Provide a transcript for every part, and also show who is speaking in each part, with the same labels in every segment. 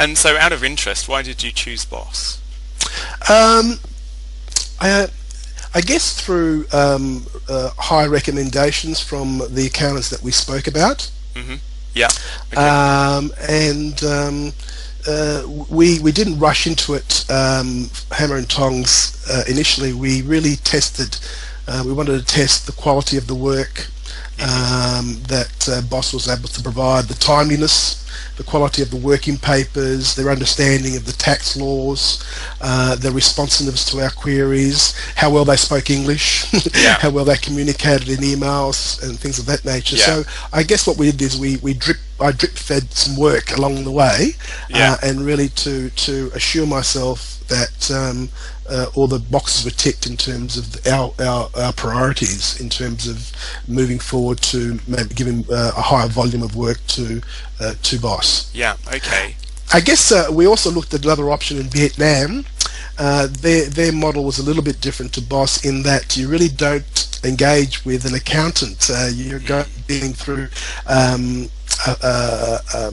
Speaker 1: And so, out of interest, why did you choose Boss?
Speaker 2: I guess through high recommendations from the accountants that we spoke about.
Speaker 1: Mm-hmm. Yeah. Okay.
Speaker 2: We didn't rush into it hammer and tongs initially. We really tested. We wanted to test the quality of the work that Boss was able to provide, the timeliness, the quality of the working papers, their understanding of the tax laws, their responsiveness to our queries, how well they spoke English, how well they communicated in emails and things of that nature. So I guess what we did is I drip fed some work along the way, and really to assure myself that all the boxes were ticked in terms of our priorities, in terms of moving forward to maybe giving a higher volume of work to Boss.
Speaker 1: Yeah. Okay.
Speaker 2: I guess we also looked at another option in Vietnam. Their model was a little bit different to Boss in that you really don't engage with an accountant. You're dealing through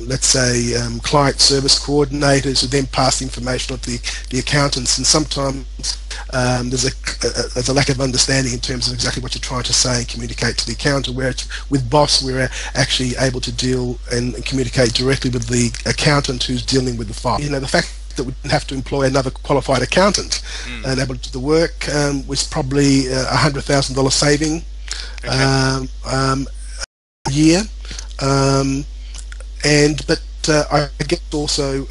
Speaker 2: let's say client service coordinators who then pass information on to the accountants, and sometimes there's a lack of understanding in terms of exactly what you're trying to say and communicate to the accountant, whereas with Boss we're actually able to deal and communicate directly with the accountant who's dealing with the file. The fact that we didn't have to employ another qualified accountant and able to do the work was probably $100,000 saving a year. I guess also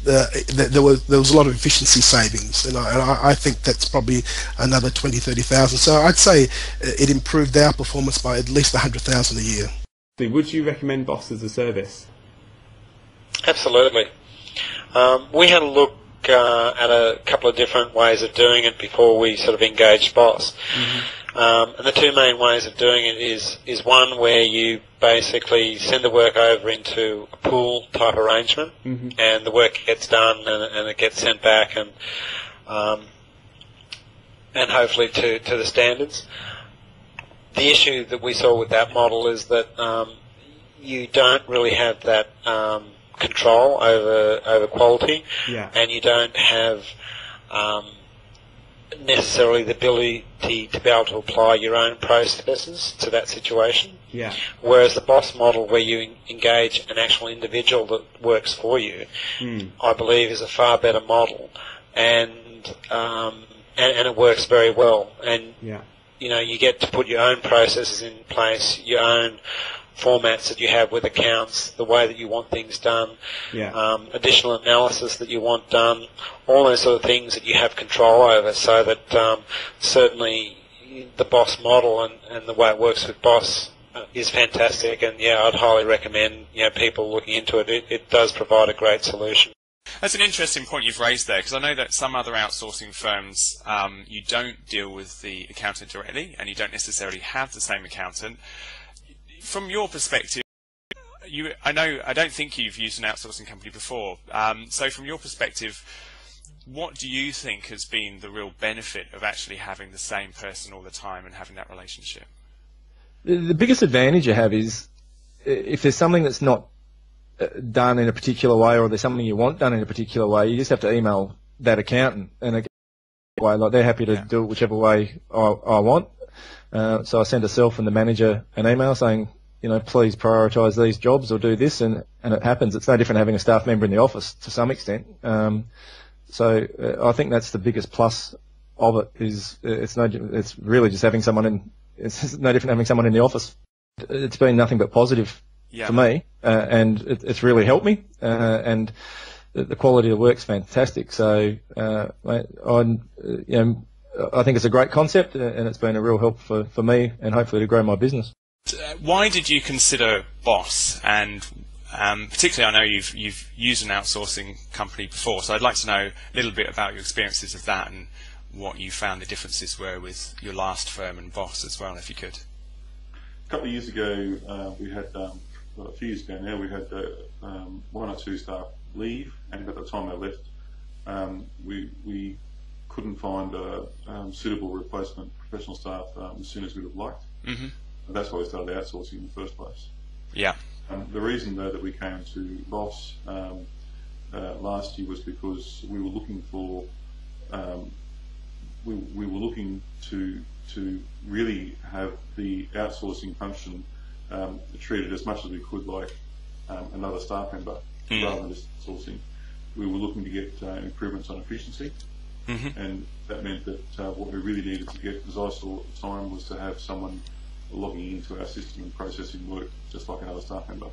Speaker 2: there was a lot of efficiency savings, and I think that's probably another 20-30,000. So I'd say it improved our performance by at least 100,000 a year.
Speaker 3: Would you recommend Boss as a service?
Speaker 4: Absolutely. We had a look at a couple of different ways of doing it before we sort of engaged Boss. And the two main ways of doing it is one where you basically send the work over into a pool type arrangement, and the work gets done and it gets sent back and hopefully to the standards. The issue that we saw with that model is that you don't really have that control over quality, and you don't have necessarily the ability to be able to apply your own processes to that situation. Whereas the Boss model, where you engage an actual individual that works for you, I believe is a far better model, and it works very well. And you get to put your own processes in place, your own formats that you have with accounts, the way that you want things done, additional analysis that you want done, all those sort of things that you have control over, so that certainly the Boss model and the way it works with Boss is fantastic, and I'd highly recommend people looking into it. It does provide a great solution.
Speaker 1: That's an interesting point you've raised there, because I know that some other outsourcing firms, you don't deal with the accountant directly, and you don't necessarily have the same accountant. From your perspective, I don't think you've used an outsourcing company before. So from your perspective, what do you think has been the real benefit of actually having the same person all the time and having that relationship?
Speaker 5: The biggest advantage you have is if there's something that's not done in a particular way, or there's something you want done in a particular way, you just have to email that accountant, and they're happy to do it whichever way I want. So I send myself and the manager an email saying, please prioritise these jobs or do this, and it happens. It's no different having a staff member in the office to some extent. So I think that's the biggest plus of it. It's really just having someone in. It's no different having someone in the office. It's been nothing but positive for me, and it's really helped me. And the quality of the work's fantastic. So I think it's a great concept, and it's been a real help for me and hopefully to grow my business.
Speaker 1: Why did you consider Boss? And particularly, I know you've used an outsourcing company before, so I'd like to know a little bit about your experiences of that and what you found the differences were with your last firm and Boss as well, if you could.
Speaker 6: A couple of years ago, we had, a few years ago now, we had one or two staff leave, and at the time they left, we couldn't find a suitable replacement professional staff as soon as we would have liked. And that's why we started outsourcing in the first place. The reason though that we came to Boss last year was because we were looking for we were looking to really have the outsourcing function treated as much as we could like another staff member rather than just sourcing. We were looking to get improvements on efficiency, and that meant that what we really needed to get, as I saw at the time, was to have someone logging into our system and processing work just like another staff member.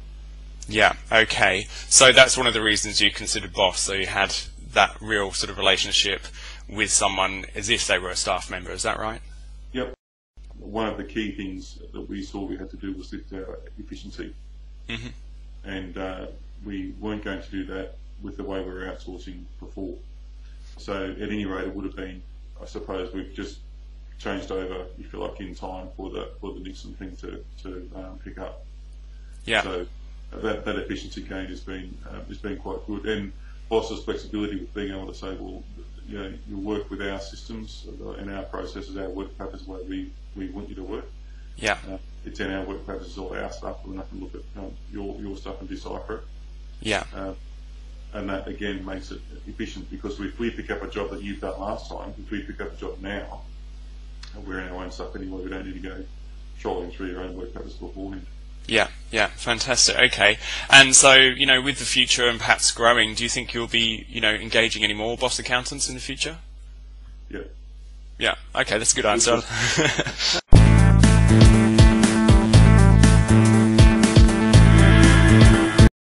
Speaker 1: Yeah, okay. So that's one of the reasons you considered Boss, so you had that real sort of relationship with someone as if they were a staff member, is that right?
Speaker 6: Yep. One of the key things that we saw we had to do was lift our efficiency. And we weren't going to do that with the way we were outsourcing before. So at any rate, it would have been, I suppose, we've just changed over, if you like, in time for the Nixon thing to pick up.
Speaker 1: Yeah.
Speaker 6: So that efficiency gain has been quite good, and Boss's flexibility with being able to say, well, you know, you work with our systems and our processes, our work practices, the way we want you to work.
Speaker 1: Yeah.
Speaker 6: It's in our work practices, all our stuff. We're not going to look at your stuff and decipher it.
Speaker 1: Yeah.
Speaker 6: And that again makes it efficient, because if we pick up a job that you've done last time, if we pick up a job now, we're in our own stuff anyway. We don't need to go trolling through your own work practice beforehand.
Speaker 1: Yeah, fantastic. Okay, and so, you know, with the future and perhaps growing, do you think you'll be, you know, engaging any more Boss accountants in the future?
Speaker 6: Yeah.
Speaker 1: Yeah. Okay, that's a good answer.